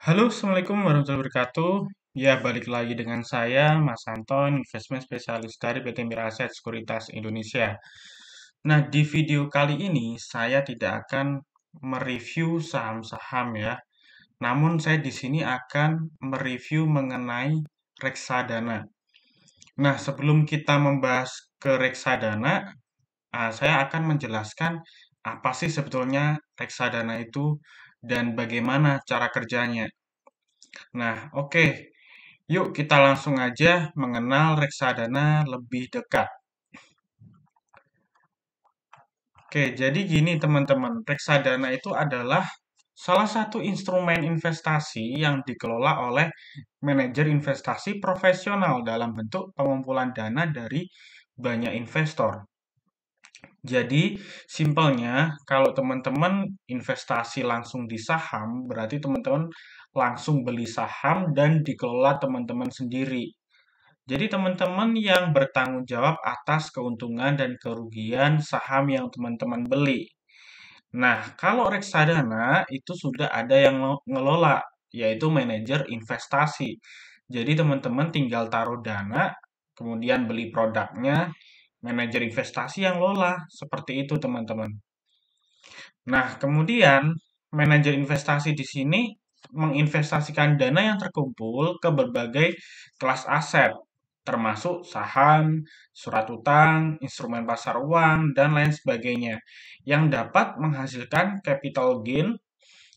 Halo, Assalamualaikum warahmatullahi wabarakatuh. Ya, balik lagi dengan saya, Mas Anton, investment spesialis dari PT Mira Aset Sekuritas Indonesia. Nah, di video kali ini saya tidak akan mereview saham-saham ya. Namun saya di sini akan mereview mengenai reksadana. Nah, sebelum kita membahas ke reksadana, saya akan menjelaskan apa sih sebetulnya reksadana itu dan bagaimana cara kerjanya. Nah, oke. Yuk kita langsung aja mengenal reksadana lebih dekat. Oke, jadi gini teman-teman, reksadana itu adalah salah satu instrumen investasi yang dikelola oleh manajer investasi profesional dalam bentuk pengumpulan dana dari banyak investor. Jadi, simpelnya, kalau teman-teman investasi langsung di saham, berarti teman-teman langsung beli saham dan dikelola teman-teman sendiri. Jadi teman-teman yang bertanggung jawab atas keuntungan dan kerugian saham yang teman-teman beli. Nah, kalau reksadana itu sudah ada yang ngelola, yaitu manajer investasi. Jadi teman-teman tinggal taruh dana, kemudian beli produknya, manajer investasi yang lola. Seperti itu teman-teman. Nah, kemudian manajer investasi di sini menginvestasikan dana yang terkumpul ke berbagai kelas aset, termasuk saham, surat utang, instrumen pasar uang, dan lain sebagainya, yang dapat menghasilkan capital gain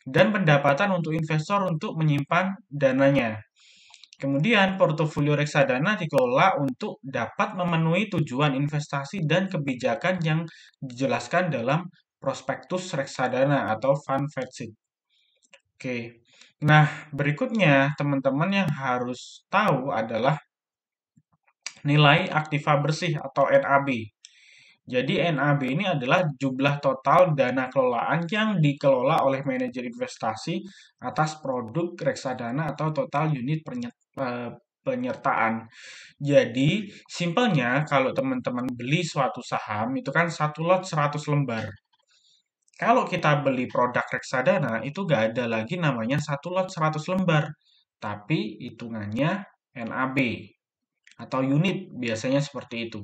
dan pendapatan untuk investor untuk menyimpan dananya. Kemudian, portofolio reksadana dikelola untuk dapat memenuhi tujuan investasi dan kebijakan yang dijelaskan dalam prospektus reksadana atau fund fact sheet. Oke. Nah, berikutnya teman-teman yang harus tahu adalah nilai aktiva bersih atau NAB. Jadi NAB ini adalah jumlah total dana kelolaan yang dikelola oleh manajer investasi atas produk reksadana atau total unit penyertaan. Jadi, simpelnya kalau teman-teman beli suatu saham itu kan satu lot 100 lembar. Kalau kita beli produk reksadana itu nggak ada lagi namanya satu lot 100 lembar. Tapi hitungannya NAB atau unit biasanya seperti itu.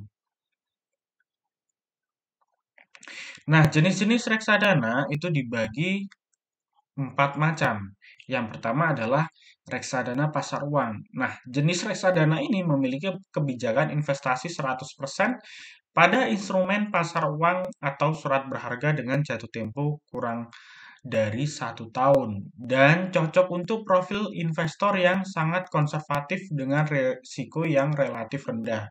Nah, jenis-jenis reksadana itu dibagi empat macam. Yang pertama adalah reksadana pasar uang. Nah, jenis reksadana ini memiliki kebijakan investasi 100% pada instrumen pasar uang atau surat berharga dengan jatuh tempo kurang dari 1 tahun dan cocok untuk profil investor yang sangat konservatif dengan risiko yang relatif rendah.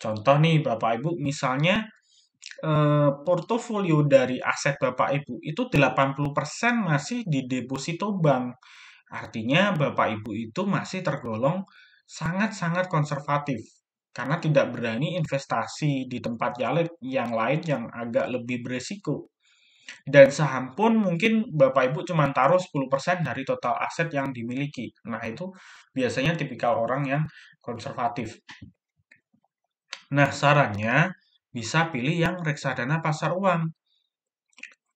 Contoh nih Bapak Ibu, misalnya portofolio dari aset Bapak Ibu itu 80% masih di deposito bank. Artinya Bapak Ibu itu masih tergolong sangat-sangat konservatif karena tidak berani investasi di tempat yang lain yang agak lebih beresiko. Dan saham pun mungkin Bapak Ibu cuma taruh 10% dari total aset yang dimiliki. Nah, itu biasanya tipikal orang yang konservatif. Nah, sarannya bisa pilih yang reksadana pasar uang.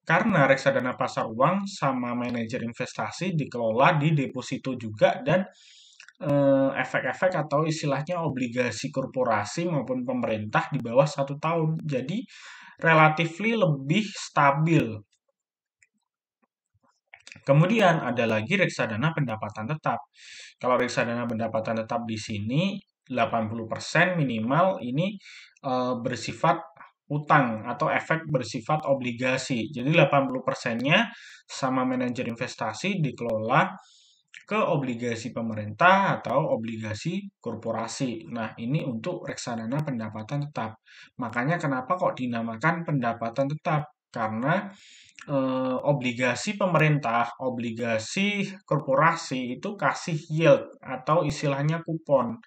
Karena reksadana pasar uang sama manajer investasi dikelola di deposito juga dan efek-efek atau istilahnya obligasi korporasi maupun pemerintah di bawah 1 tahun. Jadi relatively lebih stabil. Kemudian ada lagi reksadana pendapatan tetap. Kalau reksadana pendapatan tetap di sini 80% minimal ini bersifat utang atau efek bersifat obligasi. Jadi 80%-nya sama manajer investasi dikelola ke obligasi pemerintah atau obligasi korporasi. Nah, ini untuk reksadana pendapatan tetap. Makanya kenapa kok dinamakan pendapatan tetap? Karena obligasi pemerintah, obligasi korporasi itu kasih yield atau istilahnya kupon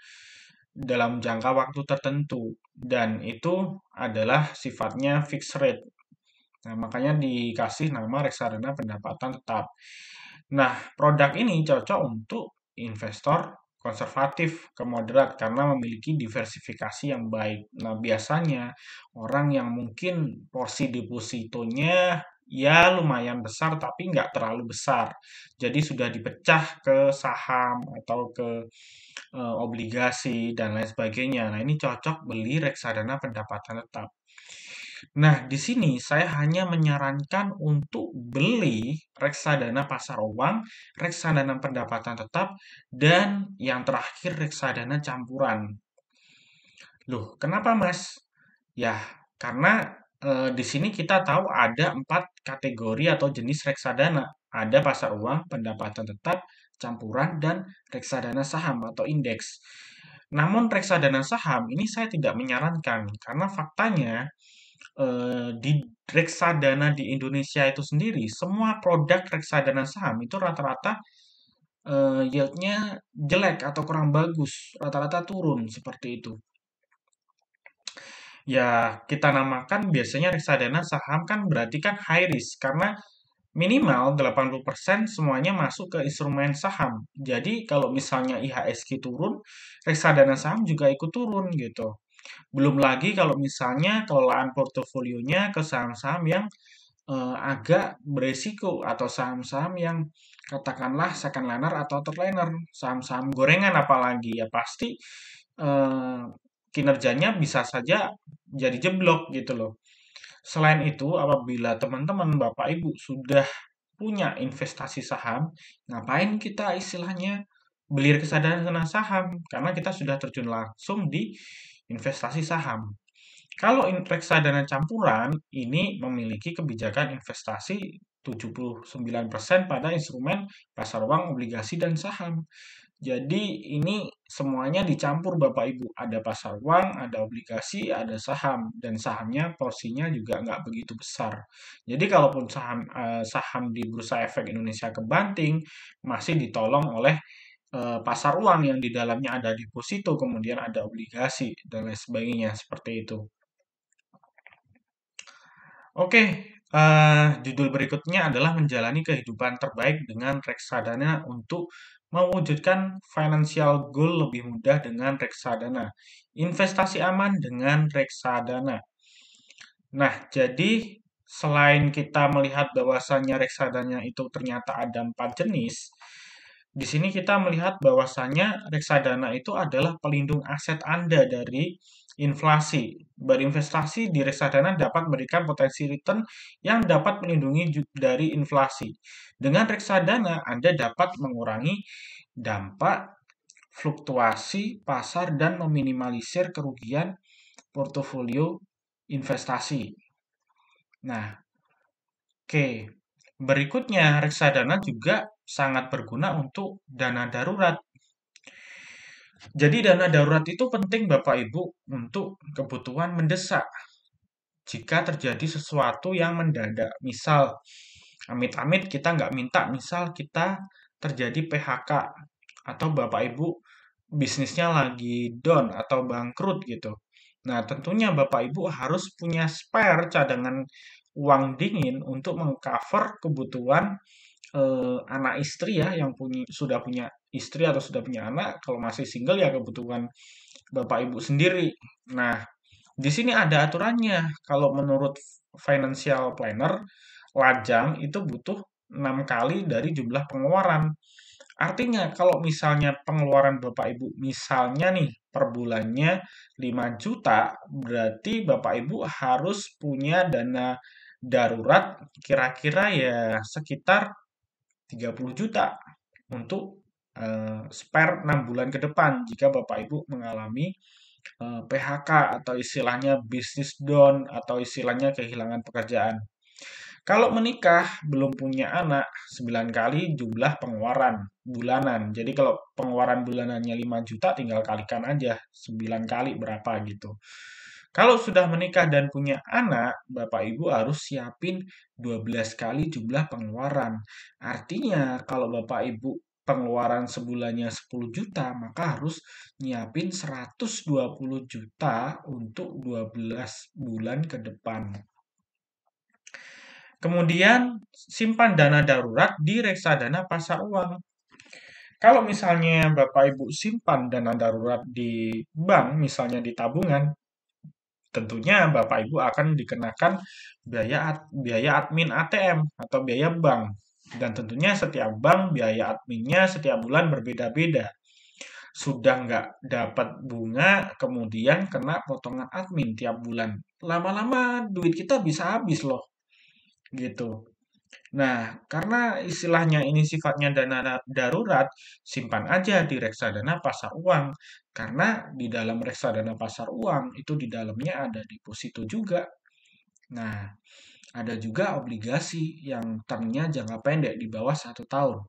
dalam jangka waktu tertentu dan itu adalah sifatnya fixed rate. Nah, makanya dikasih nama reksadana pendapatan tetap. Nah, produk ini cocok untuk investor konservatif ke moderat karena memiliki diversifikasi yang baik. Nah, biasanya orang yang mungkin porsi depositonya ya lumayan besar tapi nggak terlalu besar. Jadi sudah dipecah ke saham atau ke obligasi dan lain sebagainya. Nah, ini cocok beli reksadana pendapatan tetap. Nah, di sini saya hanya menyarankan untuk beli reksadana pasar uang, reksadana pendapatan tetap, dan yang terakhir reksadana campuran. Loh, kenapa Mas? Ya, karena di sini kita tahu ada 4 kategori atau jenis reksadana. Ada pasar uang, pendapatan tetap, campuran, dan reksadana saham atau indeks. Namun reksadana saham ini saya tidak menyarankan karena faktanya di reksadana di Indonesia itu sendiri, semua produk reksadana saham itu rata-rata yield-nya jelek atau kurang bagus, rata-rata turun seperti itu. Ya, kita namakan biasanya reksadana saham kan berarti kan high risk karena minimal 80% semuanya masuk ke instrumen saham. Jadi kalau misalnya IHSG turun, reksadana saham juga ikut turun gitu. Belum lagi kalau misalnya kelolaan portofolionya ke saham-saham yang agak beresiko atau saham-saham yang katakanlah second liner atau third liner, saham-saham gorengan apalagi ya pasti eh, kinerjanya bisa saja jadi jeblok gitu loh. Selain itu, apabila teman-teman Bapak Ibu sudah punya investasi saham, ngapain kita istilahnya beli reksadana saham? Karena kita sudah terjun langsung di investasi saham. Kalau reksadana campuran ini memiliki kebijakan investasi 79% pada instrumen pasar uang, obligasi, dan saham. Jadi ini semuanya dicampur Bapak Ibu. Ada pasar uang, ada obligasi, ada saham. Dan sahamnya porsinya juga nggak begitu besar. Jadi kalaupun saham di Bursa Efek Indonesia kebanting, masih ditolong oleh pasar uang yang di dalamnya ada deposito, kemudian ada obligasi, dan lain sebagainya. Seperti itu. Oke, judul berikutnya adalah menjalani kehidupan terbaik dengan reksadana untuk mewujudkan financial goal lebih mudah dengan reksadana. Investasi aman dengan reksadana. Nah, jadi selain kita melihat bahwasannya reksadana itu ternyata ada 4 jenis, di sini kita melihat bahwasannya reksadana itu adalah pelindung aset Anda dari inflasi. Berinvestasi di reksadana dapat memberikan potensi return yang dapat melindungi dari inflasi. Dengan reksadana, Anda dapat mengurangi dampak fluktuasi pasar dan meminimalisir kerugian portofolio investasi. Nah, oke. Berikutnya, reksadana juga sangat berguna untuk dana darurat. Jadi dana darurat itu penting Bapak Ibu untuk kebutuhan mendesak. Jika terjadi sesuatu yang mendadak, misal amit-amit kita nggak minta, misal kita terjadi PHK atau Bapak Ibu bisnisnya lagi down atau bangkrut gitu. Nah, tentunya Bapak Ibu harus punya spare cadangan uang dingin untuk mengcover kebutuhan anak istri ya yang sudah punya istri atau sudah punya anak, kalau masih single ya kebutuhan Bapak Ibu sendiri. Nah, di sini ada aturannya. Kalau menurut financial planner, lajang itu butuh 6 kali dari jumlah pengeluaran. Artinya kalau misalnya pengeluaran Bapak Ibu misalnya nih per bulannya 5 juta, berarti Bapak Ibu harus punya dana darurat kira-kira ya sekitar 30 juta untuk spare 6 bulan ke depan jika Bapak Ibu mengalami PHK atau istilahnya bisnis down atau istilahnya kehilangan pekerjaan. Kalau menikah belum punya anak, 9 kali jumlah pengeluaran bulanan. Jadi kalau pengeluaran bulanannya 5 juta tinggal kalikan aja 9 kali berapa gitu. Kalau sudah menikah dan punya anak, Bapak Ibu harus siapin 12 kali jumlah pengeluaran. Artinya kalau Bapak Ibu pengeluaran sebulannya 10 juta, maka harus nyiapin 120 juta untuk 12 bulan ke depan. Kemudian simpan dana darurat di reksadana pasar uang. Kalau misalnya Bapak Ibu simpan dana darurat di bank, misalnya di tabungan, tentunya Bapak Ibu akan dikenakan biaya admin ATM atau biaya bank. Dan tentunya setiap bank biaya adminnya setiap bulan berbeda-beda. Sudah nggak dapat bunga, kemudian kena potongan admin tiap bulan. Lama-lama duit kita bisa habis loh, gitu. Nah, karena istilahnya ini sifatnya dana darurat, simpan aja di reksadana pasar uang. Karena di dalam reksadana pasar uang itu di dalamnya ada deposito juga. Nah, ada juga obligasi yang termnya jangka pendek di bawah 1 tahun.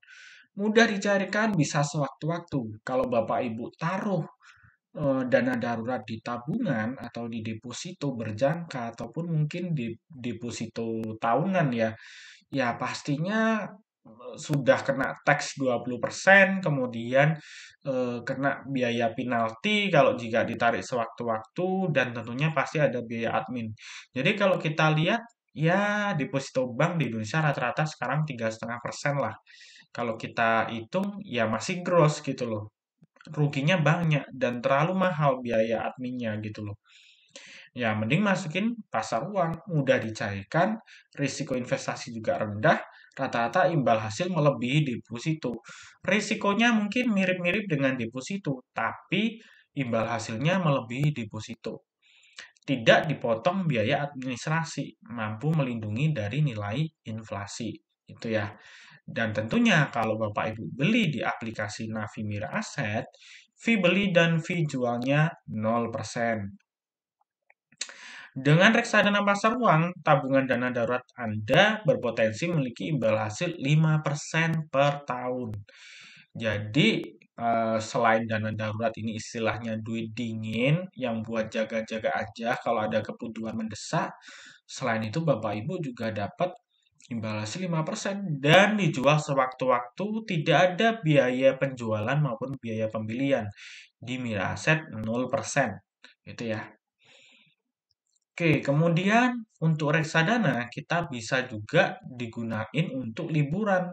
Mudah dicarikan, bisa sewaktu-waktu. Kalau Bapak Ibu taruh dana darurat di tabungan atau di deposito berjangka ataupun mungkin di deposito tahunan ya, ya pastinya sudah kena tax 20%, kemudian kena biaya penalti kalau jika ditarik sewaktu-waktu dan tentunya pasti ada biaya admin. Jadi kalau kita lihat ya deposito bank di Indonesia rata-rata sekarang 3,5% lah. Kalau kita hitung ya masih gross gitu loh. Ruginya banyak dan terlalu mahal biaya adminnya gitu loh. Ya, mending masukin pasar uang, mudah dicairkan, risiko investasi juga rendah, rata-rata imbal hasil melebihi deposito. Risikonya mungkin mirip-mirip dengan deposito, tapi imbal hasilnya melebihi deposito. Tidak dipotong biaya administrasi, mampu melindungi dari nilai inflasi. Itu ya. Dan tentunya kalau Bapak Ibu beli di aplikasi Navi Mira Aset, fee beli dan fee jualnya 0%. Dengan reksadana pasar uang, tabungan dana darurat Anda berpotensi memiliki imbal hasil 5% per tahun. Jadi, selain dana darurat ini istilahnya duit dingin yang buat jaga-jaga aja kalau ada kebutuhan mendesak, selain itu Bapak Ibu juga dapat imbal hasil 5% dan dijual sewaktu-waktu, tidak ada biaya penjualan maupun biaya pembelian. Di Miraset 0%. Gitu ya. Oke, kemudian untuk reksadana kita bisa juga digunain untuk liburan.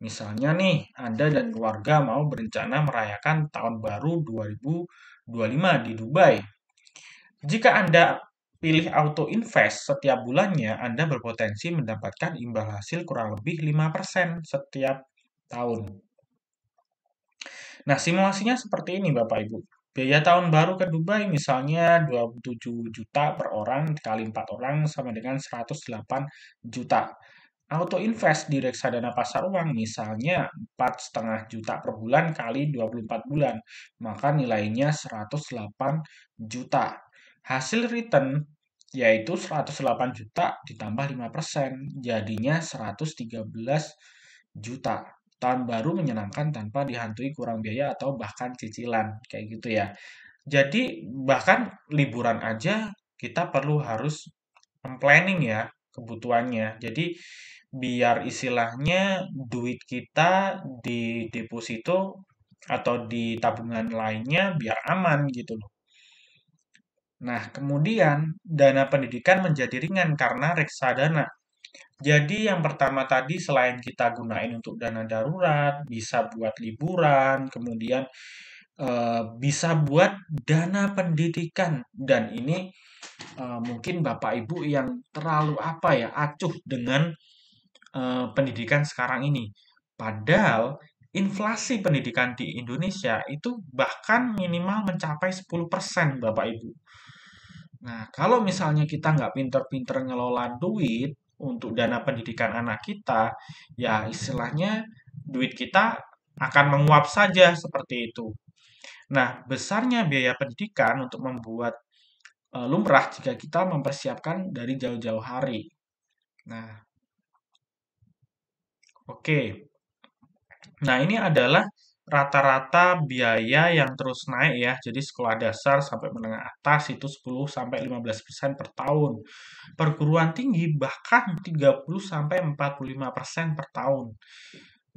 Misalnya nih, Anda dan keluarga mau berencana merayakan Tahun Baru 2025 di Dubai. Jika Anda pilih auto invest setiap bulannya, Anda berpotensi mendapatkan imbal hasil kurang lebih 5% setiap tahun. Nah, simulasinya seperti ini Bapak Ibu. Biaya tahun baru ke Dubai misalnya 27 juta per orang kali 4 orang sama dengan 108 juta. Auto invest di reksadana pasar uang misalnya 4,5 juta per bulan kali 24 bulan, maka nilainya 108 juta. Hasil return yaitu 108 juta ditambah 5%, jadinya 113 juta. Tahun baru menyenangkan tanpa dihantui kurang biaya atau bahkan cicilan, kayak gitu ya. Jadi bahkan liburan aja kita perlu harus planning ya kebutuhannya. Jadi biar istilahnya duit kita di deposito atau di tabungan lainnya biar aman gitu loh. Nah, kemudian dana pendidikan menjadi ringan karena reksadana. Jadi yang pertama tadi selain kita gunain untuk dana darurat, bisa buat liburan, kemudian bisa buat dana pendidikan. Dan ini mungkin Bapak Ibu yang terlalu apa ya, acuh dengan pendidikan sekarang ini. Padahal inflasi pendidikan di Indonesia itu bahkan minimal mencapai 10% Bapak Ibu. Nah, kalau misalnya kita nggak pinter-pinter ngelola duit untuk dana pendidikan anak kita, ya istilahnya duit kita akan menguap saja seperti itu. Nah, besarnya biaya pendidikan untuk membuat lumrah jika kita mempersiapkan dari jauh-jauh hari. Nah, oke. Nah, ini adalah rata-rata biaya yang terus naik ya. Jadi sekolah dasar sampai menengah atas itu 10 sampai 15% per tahun. Perguruan tinggi bahkan 30 sampai 45% per tahun.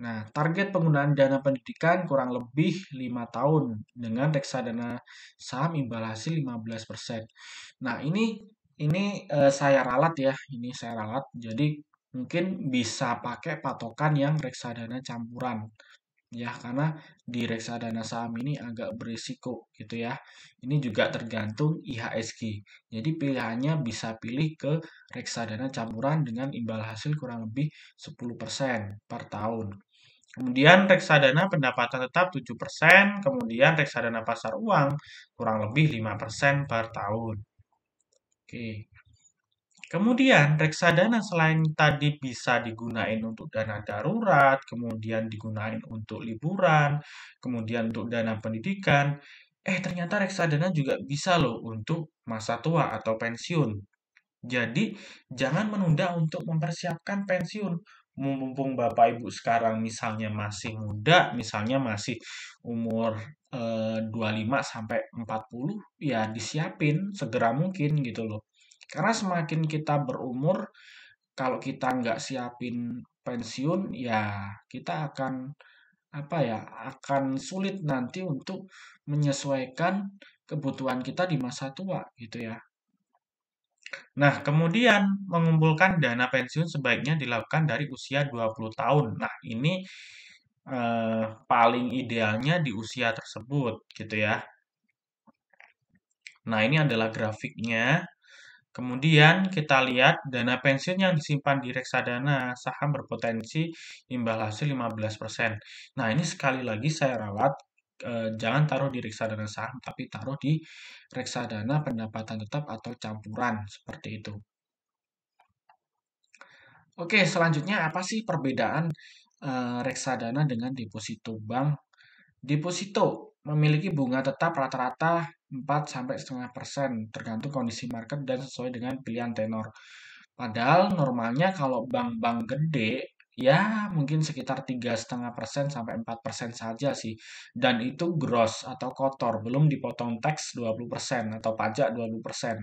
Nah, target penggunaan dana pendidikan kurang lebih 5 tahun dengan reksadana saham imbal hasil 15%. Nah, ini saya ralat ya, ini saya ralat. Jadi mungkin bisa pakai patokan yang reksadana campuran. ya karena di reksadana saham ini agak berisiko gitu ya. Ini juga tergantung IHSG. Jadi pilihannya bisa pilih ke reksadana campuran dengan imbal hasil kurang lebih 10% per tahun. Kemudian reksadana pendapatan tetap 7%, kemudian reksadana pasar uang kurang lebih 5% per tahun. Oke. Kemudian reksadana selain tadi bisa digunain untuk dana darurat, kemudian digunain untuk liburan, kemudian untuk dana pendidikan, ternyata reksadana juga bisa loh untuk masa tua atau pensiun. Jadi, jangan menunda untuk mempersiapkan pensiun. Mumpung Bapak Ibu sekarang misalnya masih muda, misalnya masih umur 25 sampai 40, ya disiapin segera mungkin gitu loh. Karena semakin kita berumur, kalau kita nggak siapin pensiun, ya kita akan apa ya, akan sulit nanti untuk menyesuaikan kebutuhan kita di masa tua gitu ya. Nah, kemudian mengumpulkan dana pensiun sebaiknya dilakukan dari usia 20 tahun. Nah, ini paling idealnya di usia tersebut gitu ya. Nah, ini adalah grafiknya. Kemudian kita lihat dana pensiun yang disimpan di reksadana saham berpotensi imbal hasil 15%. Nah, ini sekali lagi saya ralat, jangan taruh di reksadana saham, tapi taruh di reksadana pendapatan tetap atau campuran seperti itu. Oke, selanjutnya apa sih perbedaan reksadana dengan deposito bank? Deposito memiliki bunga tetap rata-rata 4,5% tergantung kondisi market dan sesuai dengan pilihan tenor. Padahal normalnya kalau bank-bank gede ya mungkin sekitar 3,5% sampai 4% saja sih. Dan itu gross atau kotor, belum dipotong teks 20% atau pajak 20%.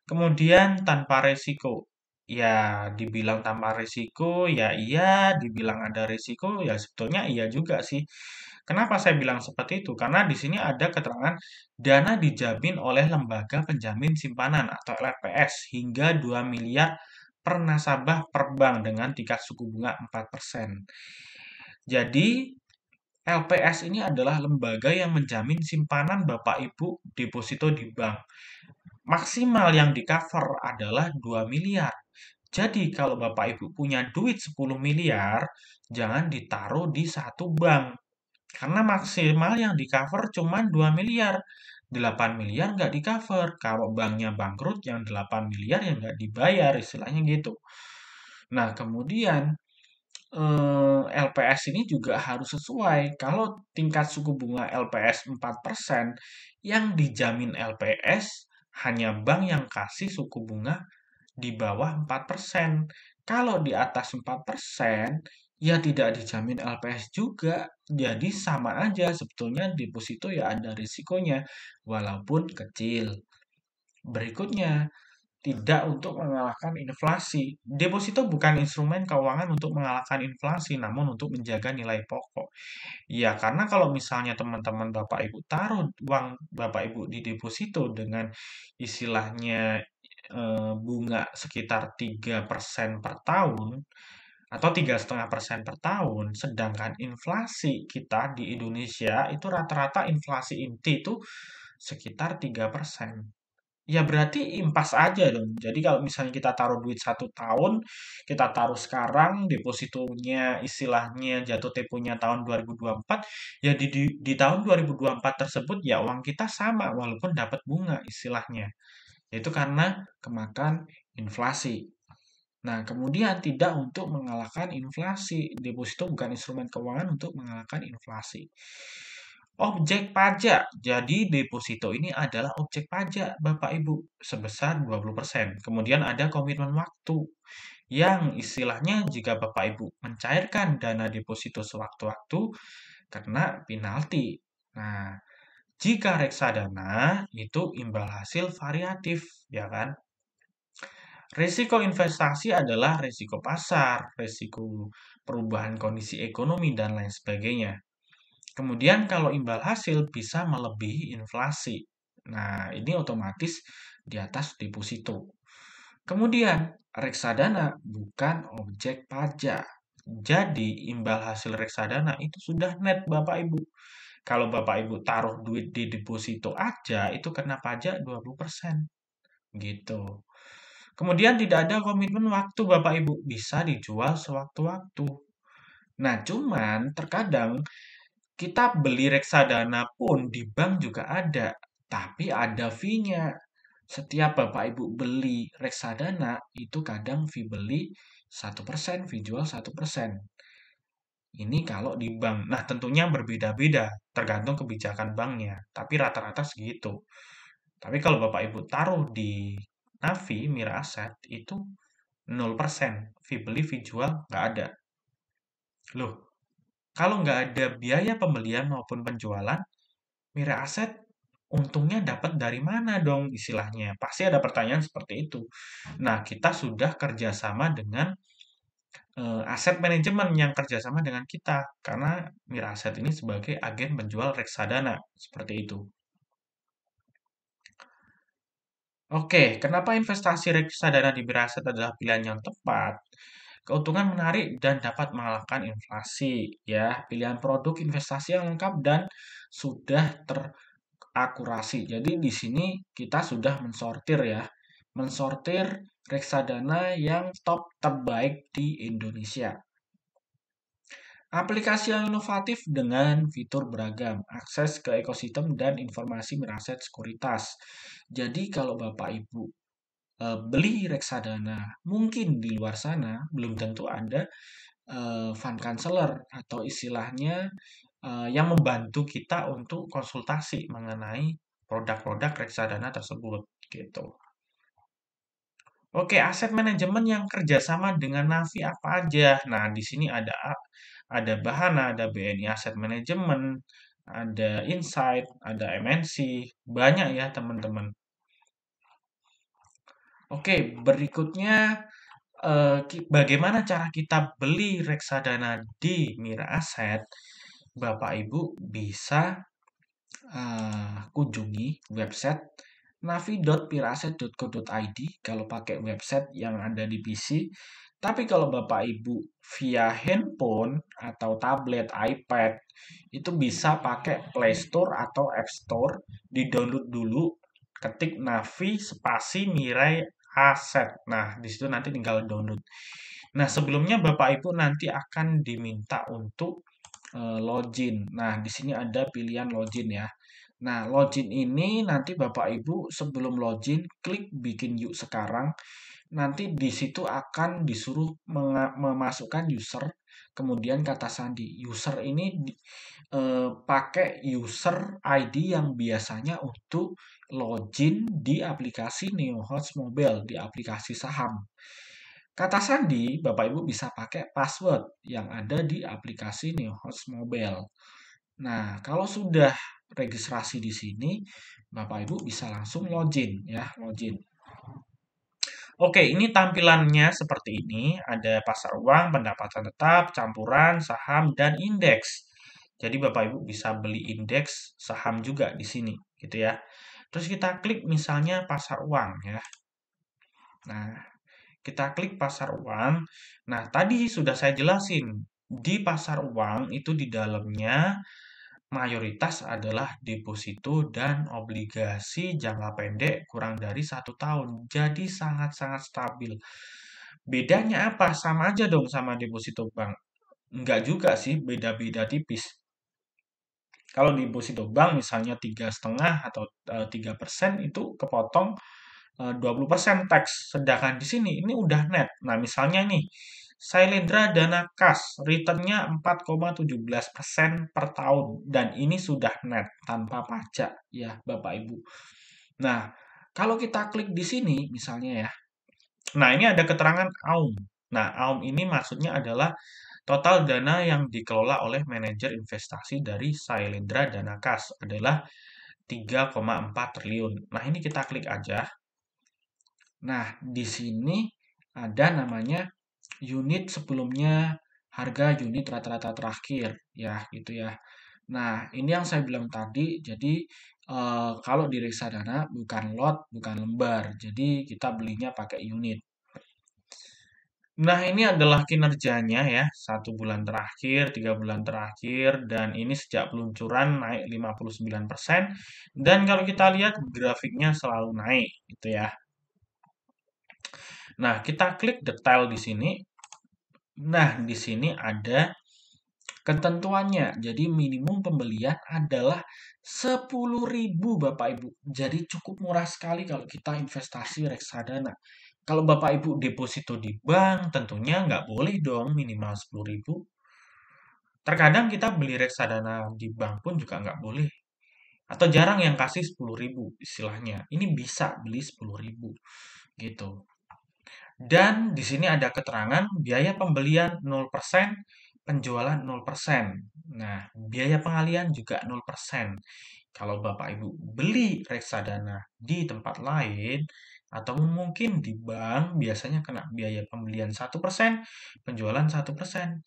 Kemudian tanpa resiko. Ya, dibilang tanpa resiko, ya iya, dibilang ada resiko, ya sebetulnya iya juga sih. Kenapa saya bilang seperti itu? Karena di sini ada keterangan dana dijamin oleh lembaga penjamin simpanan atau LPS hingga 2 miliar per nasabah per bank dengan tingkat suku bunga 4%. Jadi, LPS ini adalah lembaga yang menjamin simpanan Bapak Ibu deposito di bank. Maksimal yang di-cover adalah 2 miliar. Jadi kalau Bapak Ibu punya duit 10 miliar, jangan ditaruh di satu bank. Karena maksimal yang di-cover cuma 2 miliar. 8 miliar nggak di-cover. Kalau banknya bangkrut, yang 8 miliar yang nggak dibayar, istilahnya gitu. Nah, kemudian LPS ini juga harus sesuai. Kalau tingkat suku bunga LPS 4%, yang dijamin LPS hanya bank yang kasih suku bunga di bawah 4%. Kalau di atas 4%, ya tidak dijamin LPS juga. Jadi sama aja sebetulnya deposito ya ada risikonya, walaupun kecil. Berikutnya, tidak untuk mengalahkan inflasi. Deposito bukan instrumen keuangan untuk mengalahkan inflasi, namun untuk menjaga nilai pokok. Ya, karena kalau misalnya teman-teman Bapak Ibu taruh uang Bapak Ibu di deposito dengan istilahnya bunga sekitar 3% per tahun atau 3,5% per tahun, sedangkan inflasi kita di Indonesia itu rata-rata inflasi inti itu sekitar 3%. Ya berarti impas aja dong. Jadi kalau misalnya kita taruh duit 1 tahun, kita taruh sekarang, depositonya istilahnya jatuh temponya tahun 2024, ya di tahun 2024 tersebut ya uang kita sama walaupun dapat bunga istilahnya. Yaitu karena kemakan inflasi. Nah, kemudian tidak untuk mengalahkan inflasi. Deposito bukan instrumen keuangan untuk mengalahkan inflasi. Objek pajak. Jadi deposito ini adalah objek pajak Bapak Ibu sebesar 20%. Kemudian ada komitmen waktu yang istilahnya jika Bapak Ibu mencairkan dana deposito sewaktu-waktu kena penalti. Nah, jika reksadana itu imbal hasil variatif, ya kan? Risiko investasi adalah risiko pasar, risiko perubahan kondisi ekonomi, dan lain sebagainya. Kemudian kalau imbal hasil bisa melebihi inflasi. Nah, ini otomatis di atas deposito. Kemudian, reksadana bukan objek pajak. Jadi, imbal hasil reksadana itu sudah net Bapak Ibu. Kalau Bapak Ibu taruh duit di deposito aja, itu kena pajak 20%. Gitu. Kemudian tidak ada komitmen waktu Bapak Ibu, bisa dijual sewaktu-waktu. Nah, cuman terkadang kita beli reksadana pun di bank juga ada, tapi ada fee-nya. Setiap Bapak Ibu beli reksadana, itu kadang fee beli 1%, fee jual 1%. Ini kalau di bank. Nah, tentunya berbeda-beda, tergantung kebijakan banknya. Tapi rata-rata segitu. Tapi kalau Bapak Ibu taruh di Navi, Mira Aset, itu 0%. Fee beli, fee jual, nggak ada. Loh, kalau nggak ada biaya pembelian maupun penjualan, Mira Aset untungnya dapat dari mana dong istilahnya? Pasti ada pertanyaan seperti itu. Nah, kita sudah kerjasama dengan aset manajemen yang kerjasama dengan kita. Karena Mira Aset ini sebagai agen penjual reksadana. Seperti itu. Oke, kenapa investasi reksadana di Mira Aset adalah pilihan yang tepat? Keuntungan menarik dan dapat mengalahkan inflasi. Ya, pilihan produk investasi yang lengkap dan sudah terakurasi. Jadi di sini kita sudah mensortir ya, mensortir reksadana yang top terbaik di Indonesia. Aplikasi yang inovatif dengan fitur beragam, akses ke ekosistem dan informasi meraset sekuritas. Jadi kalau Bapak Ibu beli reksadana, mungkin di luar sana belum tentu ada fund counselor atau istilahnya yang membantu kita untuk konsultasi mengenai produk-produk reksadana tersebut gitu. Oke, aset manajemen yang kerjasama dengan Navi apa aja? Nah, di sini ada Bahana, ada BNI Asset Management, ada Insight, ada MNC, banyak ya teman-teman. Oke, berikutnya bagaimana cara kita beli reksadana di Mira Aset? Bapak Ibu bisa kunjungi website navi.miraasset.co.id kalau pakai website yang ada di PC. Tapi kalau Bapak Ibu via handphone atau tablet, iPad, itu bisa pakai Play Store atau App Store, di-download dulu, ketik Navi spasi Mirai Aset. Nah, di situ nanti tinggal download. Nah, sebelumnya Bapak Ibu nanti akan diminta untuk login. Nah, di sini ada pilihan login ya. Nah, login ini nanti Bapak Ibu sebelum login klik bikin yuk sekarang. Nanti di situ akan disuruh memasukkan user, kemudian kata sandi. User ini pakai user ID yang biasanya untuk login di aplikasi NeoHost Mobile, di aplikasi saham. Kata sandi, Bapak Ibu bisa pakai password yang ada di aplikasi NeoHost Mobile. Nah, kalau sudah registrasi di sini, Bapak Ibu bisa langsung login ya, login. Oke, ini tampilannya seperti ini. Ada pasar uang, pendapatan tetap, campuran, saham, dan indeks. Jadi Bapak Ibu bisa beli indeks saham juga di sini, gitu ya. Terus kita klik misalnya pasar uang ya. Nah, kita klik pasar uang. Nah, tadi sudah saya jelasin. Di pasar uang itu di dalamnya mayoritas adalah deposito dan obligasi jangka pendek kurang dari 1 tahun. Jadi sangat-sangat stabil. Bedanya apa? Sama aja dong sama deposito bank. Enggak juga sih, beda-beda tipis. Kalau deposito bank misalnya 3,5 atau 3% itu kepotong 20% tax. Sedangkan di sini ini udah net. Nah, misalnya nih, Sailendra Dana Kas, returnnya 4,17% per tahun. Dan ini sudah net, tanpa pajak ya Bapak Ibu. Nah, kalau kita klik di sini misalnya ya, nah ini ada keterangan AUM. Nah, AUM ini maksudnya adalah total dana yang dikelola oleh manajer investasi dari Sailendra Dana Kas adalah 3,4 triliun. Nah, ini kita klik aja. Nah, di sini ada namanya unit sebelumnya, harga unit rata-rata terakhir, ya gitu ya. Nah, ini yang saya bilang tadi, jadi kalau di reksadana bukan lot, bukan lembar, jadi kita belinya pakai unit. Nah, ini adalah kinerjanya ya, 1 bulan terakhir, 3 bulan terakhir, dan ini sejak peluncuran naik 59%. Dan kalau kita lihat grafiknya selalu naik, gitu ya. Nah, kita klik detail di sini. Nah, di sini ada ketentuannya. Jadi minimum pembelian adalah 10.000 Bapak Ibu. Jadi cukup murah sekali kalau kita investasi reksadana. Kalau Bapak Ibu deposito di bank, tentunya nggak boleh dong minimal 10.000. Terkadang kita beli reksadana di bank pun juga nggak boleh. Atau jarang yang kasih 10.000 istilahnya. Ini bisa beli 10.000 gitu. Dan di sini ada keterangan biaya pembelian 0%, penjualan 0%. Nah, biaya pengalian juga 0%. Kalau Bapak Ibu beli reksadana di tempat lain, atau mungkin di bank, biasanya kena biaya pembelian 1%, penjualan 1%.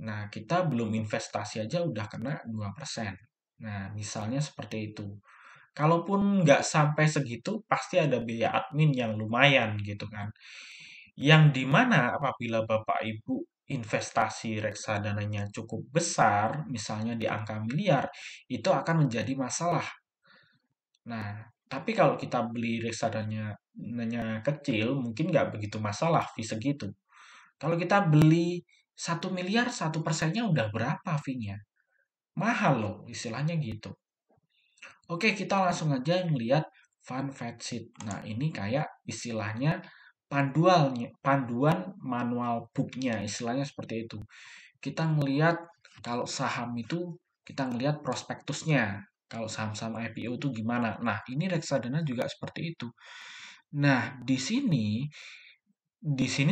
Nah, kita belum investasi aja udah kena 2%. Nah, misalnya seperti itu. Kalaupun nggak sampai segitu, pasti ada biaya admin yang lumayan gitu kan. Yang dimana apabila Bapak Ibu investasi reksadananya cukup besar, misalnya di angka miliar, itu akan menjadi masalah. Nah, tapi kalau kita beli reksadananya kecil, mungkin nggak begitu masalah fee segitu. Kalau kita beli 1 miliar, 1%-nya udah berapa fee-nya? Mahal loh, istilahnya gitu. Oke, kita langsung aja ngelihat fun fact sheet. Nah, ini kayak istilahnya panduan manual booknya, istilahnya seperti itu. Kita ngelihat kalau saham itu kita ngelihat prospektusnya. Kalau saham-saham IPO itu gimana? Nah, ini reksadana juga seperti itu. Nah, di sini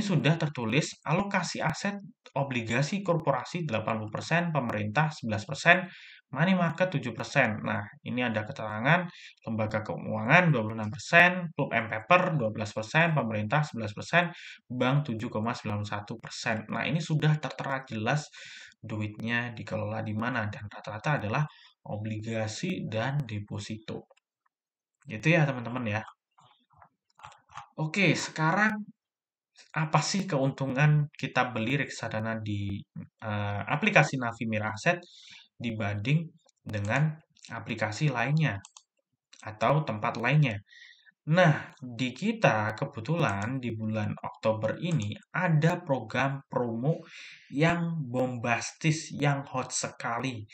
sudah tertulis alokasi aset obligasi korporasi 80%, pemerintah 11%, money market 7%. Nah, ini ada keterangan lembaga keuangan 26%, klub and paper 12%, pemerintah 11%, bank 7,91%. Nah, ini sudah tertera jelas duitnya dikelola di mana dan rata-rata adalah obligasi dan deposito. Gitu ya, teman-teman ya. Oke, sekarang apa sih keuntungan kita beli reksadana di aplikasi Navi Mira Aset dibanding dengan aplikasi lainnya atau tempat lainnya? Nah, di kita kebetulan di bulan Oktober ini ada program promo yang bombastis, yang hot sekali.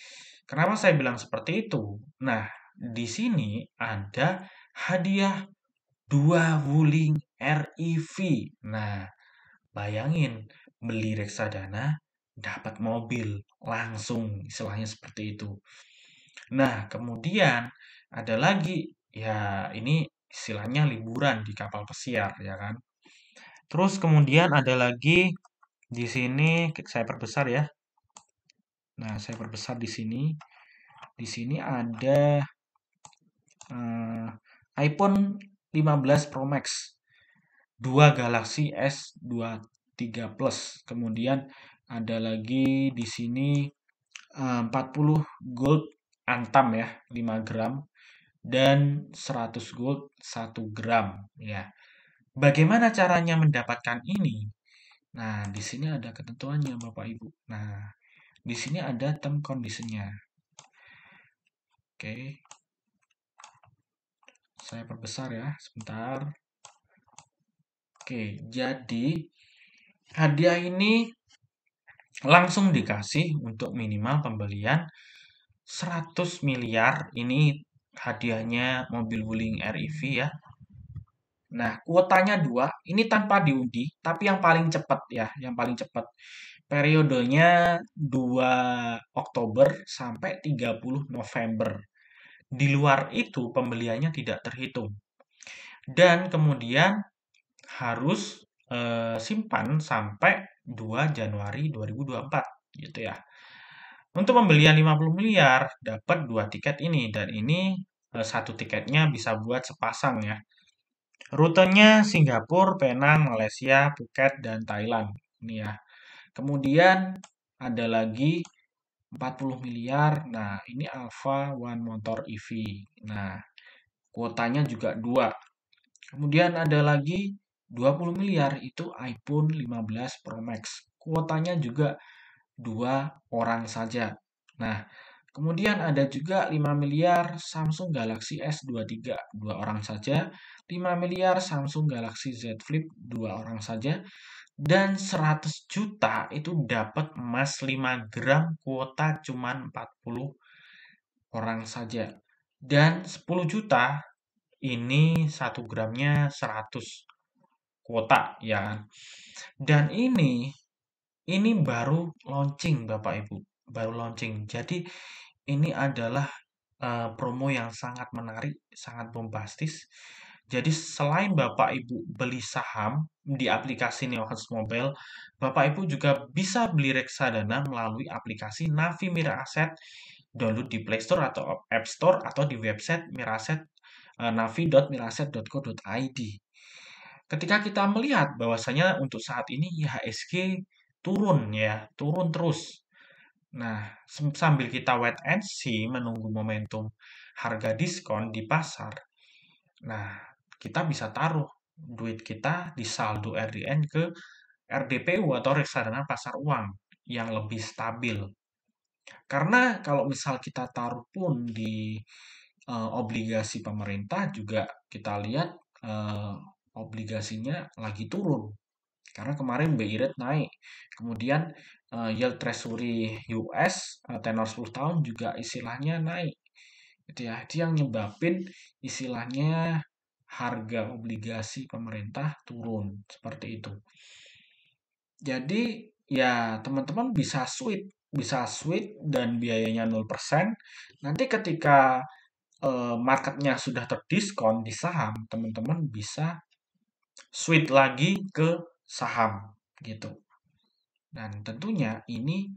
Kenapa saya bilang seperti itu? Nah, di sini ada hadiah 2 Wuling REV. Nah, bayangin, beli reksadana, dapat mobil, langsung istilahnya seperti itu. Nah, kemudian ada lagi, ya ini istilahnya liburan di kapal pesiar, ya kan. Terus kemudian ada lagi di sini saya perbesar ya. Nah, saya perbesar di sini. Di sini ada eh, iPhone 15 Pro Max, 2 Galaxy S23 Plus. Kemudian ada lagi di sini 40 gold antam ya, 5 gram dan 100 gold 1 gram ya. Bagaimana caranya mendapatkan ini? Nah, di sini ada ketentuannya Bapak Ibu. Nah, di sini ada term conditionnya. Oke, saya perbesar ya, sebentar. Oke, jadi hadiah ini langsung dikasih untuk minimal pembelian 100 miliar. Ini hadiahnya mobil Wuling REV ya. Nah, kuotanya 2, ini tanpa diundi, tapi yang paling cepat ya, yang paling cepat. Periodenya 2 Oktober sampai 30 November. Di luar itu pembeliannya tidak terhitung. Dan kemudian harus simpan sampai 2 Januari 2024 gitu ya. Untuk pembelian 50 miliar dapat 2 tiket ini dan ini satu tiketnya bisa buat sepasang ya. Rutenya Singapura, Penang, Malaysia, Phuket, dan Thailand. Ini ya. Kemudian ada lagi 40 miliar. Nah, ini Alpha One Motor EV. Nah, kuotanya juga 2. Kemudian ada lagi 20 miliar itu iPhone 15 Pro Max. Kuotanya juga 2 orang saja. Nah, kemudian ada juga 5 miliar Samsung Galaxy S23, 2 orang saja. 5 miliar Samsung Galaxy Z Flip, 2 orang saja. Dan 100 juta itu dapat emas 5 gram, kuota cuma 40 orang saja. Dan 10 juta ini 1 gramnya 100 kuota ya. Dan ini baru launching Bapak Ibu, baru launching. Jadi ini adalah promo yang sangat menarik, sangat bombastis. Jadi selain Bapak Ibu beli saham di aplikasi Neohans Mobile, Bapak Ibu juga bisa beli reksadana melalui aplikasi Navi Mira Aset, download di Play Store atau App Store atau di website Miraset, navi.miraset.co.id. Ketika kita melihat bahwasanya untuk saat ini IHSG turun ya, turun terus. Nah, sambil kita wait and see menunggu momentum harga diskon di pasar. Nah, kita bisa taruh duit kita di saldo RDN ke RDPU atau reksadana pasar uang yang lebih stabil. Karena kalau misal kita taruh pun di obligasi pemerintah juga kita lihat eh, obligasinya lagi turun. Karena kemarin BI rate naik. Kemudian yield treasury US tenor 10 tahun juga istilahnya naik. Itu ya, itu yang nyebabin istilahnya harga obligasi pemerintah turun seperti itu. Jadi ya teman-teman bisa sweet dan biayanya 0%. Nanti ketika marketnya sudah terdiskon di saham, teman-teman bisa sweet lagi ke saham gitu. Dan tentunya ini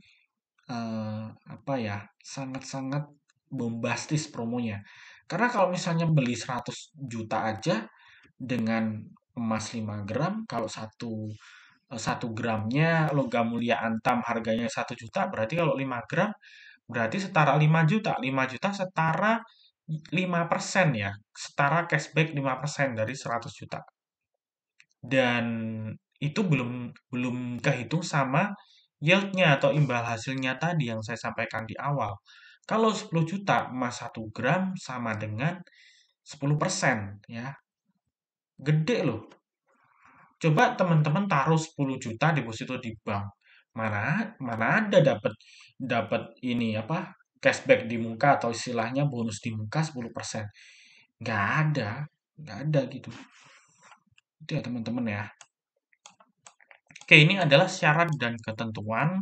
apa ya, sangat-sangat bombastis promonya. Karena kalau misalnya beli 100 juta aja dengan emas 5 gram, kalau 1 gramnya logam mulia antam harganya 1 juta, berarti kalau 5 gram berarti setara 5 juta. 5 juta setara 5% ya, setara cashback 5% dari 100 juta. Dan itu belum belum kehitung sama yield-nya atau imbal hasilnya tadi yang saya sampaikan di awal. Kalau 10 juta emas 1 gram sama dengan 10% ya. Gede loh. Coba teman-teman taruh 10 juta deposito di bank. Mana mana ada dapat dapat ini apa? Cashback di muka atau istilahnya bonus di muka 10%. Nggak ada, nggak ada gitu. Itu ya teman-teman ya. Oke, ini adalah syarat dan ketentuan.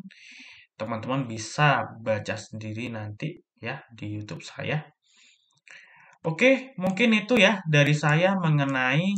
Teman-teman bisa baca sendiri nanti ya di YouTube saya. Oke, mungkin itu ya dari saya mengenai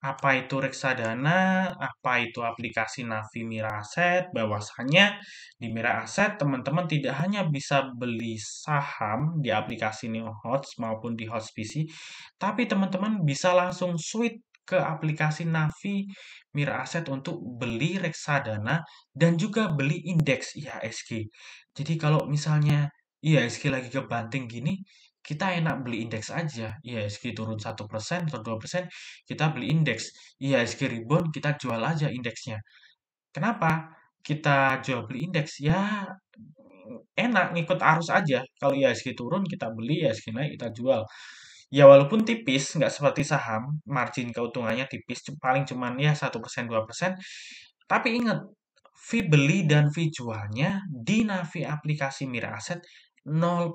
apa itu reksadana, apa itu aplikasi Navi Mira Aset, bahwasanya di Mira Aset teman-teman tidak hanya bisa beli saham di aplikasi NeoHots maupun di HOTSPC, tapi teman-teman bisa langsung switch ke aplikasi Navi Mira Aset untuk beli reksadana dan juga beli indeks IHSG. Jadi kalau misalnya IHSG lagi kebanting gini, kita enak beli indeks aja. IHSG turun 1% atau 2%, kita beli indeks. IHSG rebound, kita jual aja indeksnya. Kenapa? Kita jual beli indeks, ya enak ngikut arus aja. Kalau IHSG turun, kita beli, IHSG naik, kita jual. Ya walaupun tipis, nggak seperti saham, margin keuntungannya tipis, paling cuman ya 1%, 2%. Tapi ingat, fee beli dan fee jualnya di Navi aplikasi Mira Aset 0%.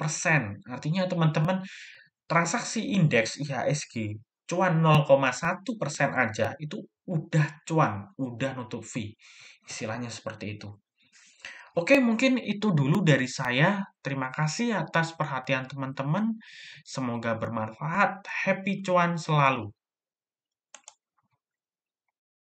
Artinya teman-teman transaksi indeks IHSG cuan 0,1% aja itu udah cuan, udah nutup fee. Istilahnya seperti itu. Oke, mungkin itu dulu dari saya. Terima kasih atas perhatian teman-teman. Semoga bermanfaat. Happy cuan selalu.